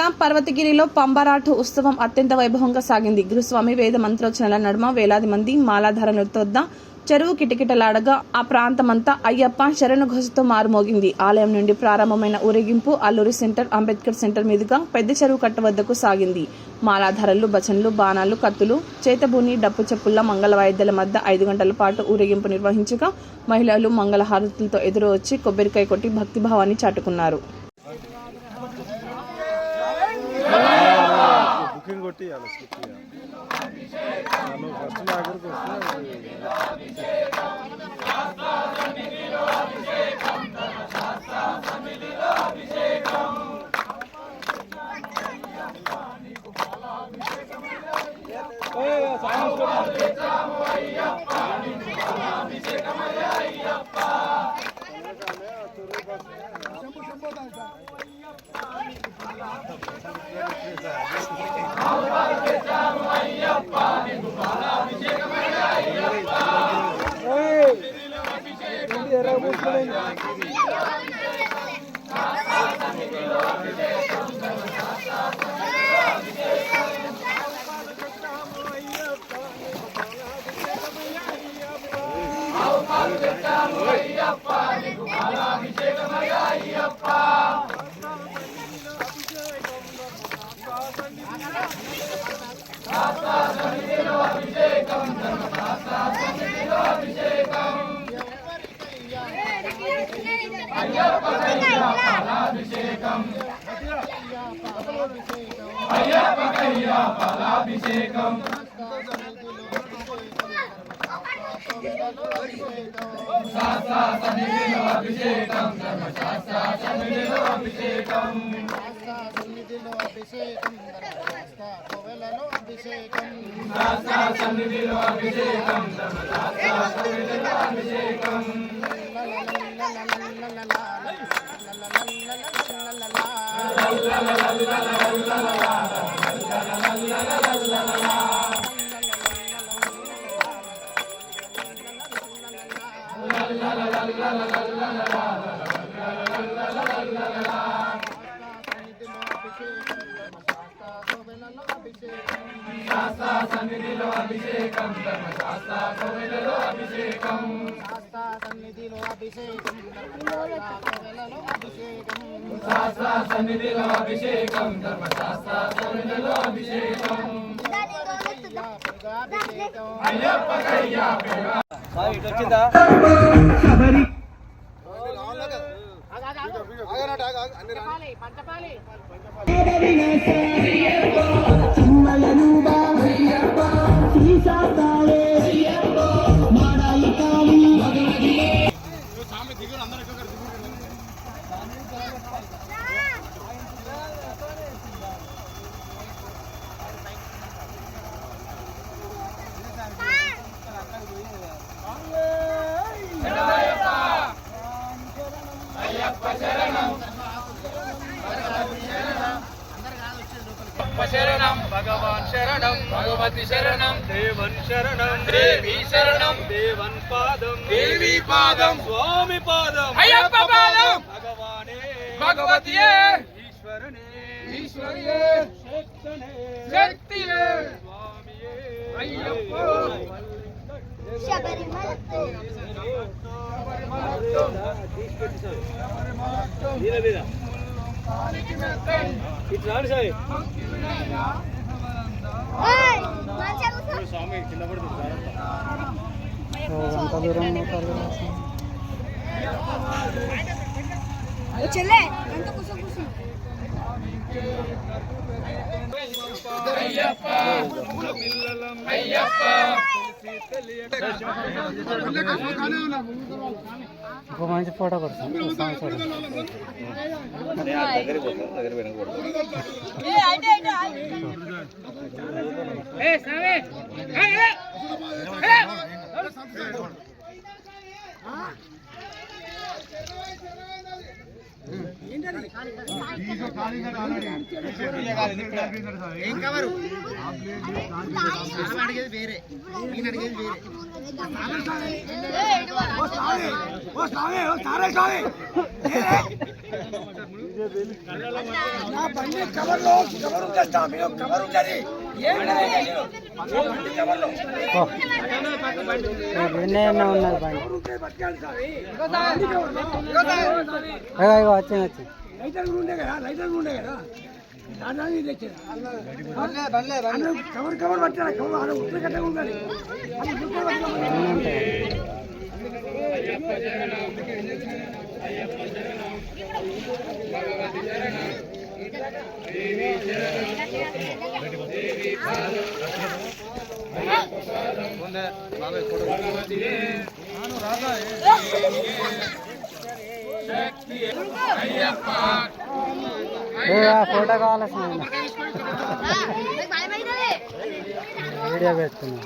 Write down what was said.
కాగా పర్వతగిరిలో పంబరాటు ఉత్సవం అత్యంత వైభవంగా సాగింది. గురుస్వామి వేద మంత్రోచ్చరణల నడుమ వేలాది మంది మాలాధారణలతో వద్ద చెరువు కిటకిటలాడగా ఆ ప్రాంతమంతా అయ్యప్ప శరణు ఘోషతో మారుమోగింది. ఆలయం నుండి ప్రారంభమైన ఊరేగింపు అల్లూరి సెంటర్, అంబేద్కర్ సెంటర్ మీదుగా పెద్ద చెరువు కట్ట వద్దకు సాగింది. మాలాధారలు, భజనలు, బాణాలు, కత్తులు, చేతబూని, డప్పు చెప్పుల, మంగళ వాయిద్యాల మధ్య 5 గంటల పాటు ఊరేగింపు నిర్వహించగా మహిళలు మంగళ హారతులతో ఎదురు వచ్చి కొబ్బరికాయ కొట్టి భక్తిభావాన్ని చాటుకున్నారు. శరణం భగవాన్ శరణం భగవతి శరణం దేవన్ శరణం దేవి శరణం దేవన్ పాదం దేవి పాదం స్వామి పాదం అయ్యప్ప పాదం భగవానే భగవతియే ఈశ్వరనే ఈశ్వరియే శక్తనే శక్తియే స్వామియే అయ్యప్ప శబరిమల స్వామి కింద పడుతుంది. ఒక మంచి ఫోటో కొడుతుంది. ఎన్నైనా ఉన్నది బండి వచ్చింది కవర్ కవర్ పట్టాలి కవర్ ఉత్తరగడ్డ ఉండాలి ఫోటో కావాల్సిన వీడియో పెడుతున్నా